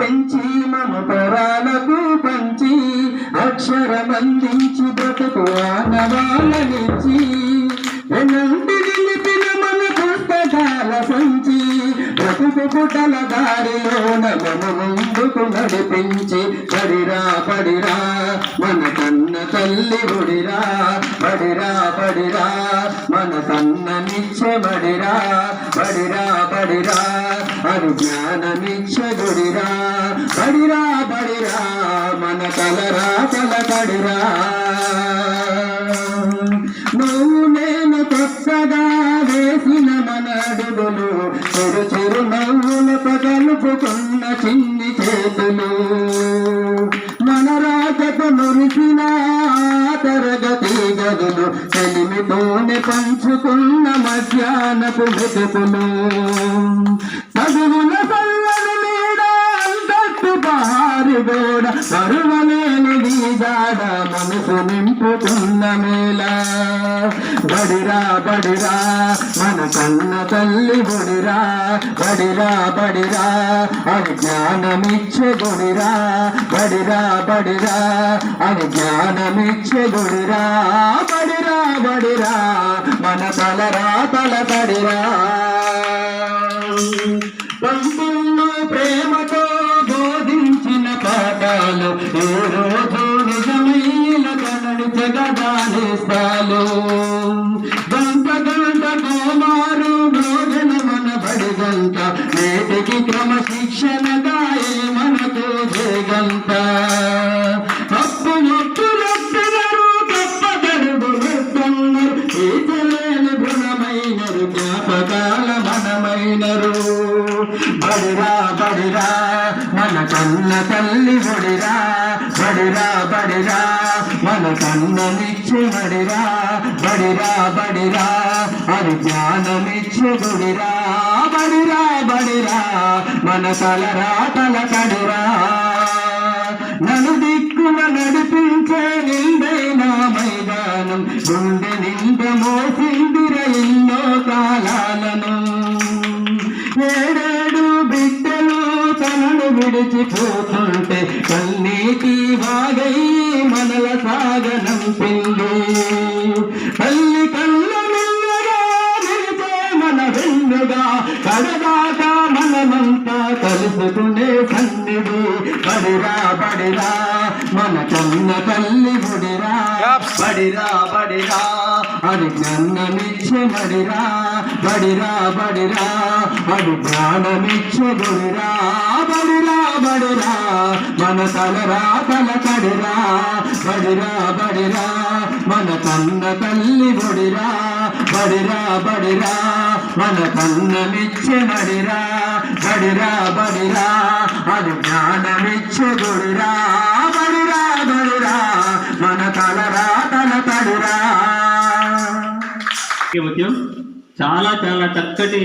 పెంచి మమ పరాలకు పంచి అక్షరమందించి బ్రతుకు ఆనవాళ్ళనిచ్చి ఎన్నంటి నిలిపిన మన పుస్తకాల సంచి బ్రతుకు పుటల దారిలోన మన ముందుకు నడిపించి పడిరా పడిరా మన కన్న తల్లి ఒడిరా పడిరా పడిరా మన కన్ననిచ్చే బడిరా బడిరా బడిరా అను జ్ఞానమిచ్చే గుడిరా బడిరా బడిరా మన తలరా తలబడిరా నువ్వు నేను కొత్తగా వేసిన మన అడుగులు చిరు చిరు నవ్వులతో కలుపుకున్న చిన్ని చేతులు మన రాజకు మురిసిన తరగతి గదులు చెలిమితోనే పంచుకున్న మధ్యాహ్నపు మెతుకులు చదువుల పల్లెలు నీడ అంతట్టు పహారి గోడ పరువలేని వీజాడ మనసు నింపుతున్న మేళ బడిరా బడిరా మన కన్న తల్లి బడిరా బడిరా బడిరా అది జ్ఞానమిచ్చే గుడిరా బడిరా బడిరా అది జ్ఞానమిచ్చే గుడిరా బడిరా బడిరా మన తలరా తలబడిరా పంపుల్లో ప్రేమతో బోధించిన పాఠాలు ఏ రోజు నిజమైన కనడి జగదానేస్తాలు గంట గంట కోమారు భోజన మన బడి గంట నేటికి క్రమశిక్షణగా మనకు జగంత అప్పు మొప్పులొప్పినరు తప్పదరుగు వెళ్తున్నారు ఈతలేని గుణమైనరు జ్ఞాపకాల మనమైనరు బడిరా బడిరా మన కన్న తల్లి బడిరా బడిరా బడిరా మన కన్నమిచ్చే బడిరా బడిరా బడిరా అది జ్ఞానమిచ్చే గుడిరా బడిరా బడిరా మన తలరా తలకడిరా నలు దిక్కున నడిపించే నిండైన మైదానం గుండె నిండ మోసిందిర ఎన్నో కాలాలను ఏడేడు బిడ్డలు తనను విడిచిపోతుంటే కన్నీటి వాగై మనల సాగనంపింది తల్లి కళ్ళ నిన్నగా నిలిచే మన వెన్నుగా కడదాకా మనమంతా కలుసుకునే సన్నిధి బడిరా బడిరా మన కన్న తల్లి బడిరా బడిరా బడిరా అది జ్ఞానమిచ్చే బడిరా బడిరా బడిరా అది జ్ఞానమిచ్చే గుడిరా బడిరా బడిరా మన తలరా తలకడిరా బడిరా బడిరా మన కన్న తల్లి బడిరా బడిరా బడిరా మన కన్నమిచ్చే బడిరా బడిరా బడిరా అది జ్ఞానమిచ్చే గుడిరా బడిరా బడిరా మన తలరా తలకడిరా. చాలా చాలా చక్కటి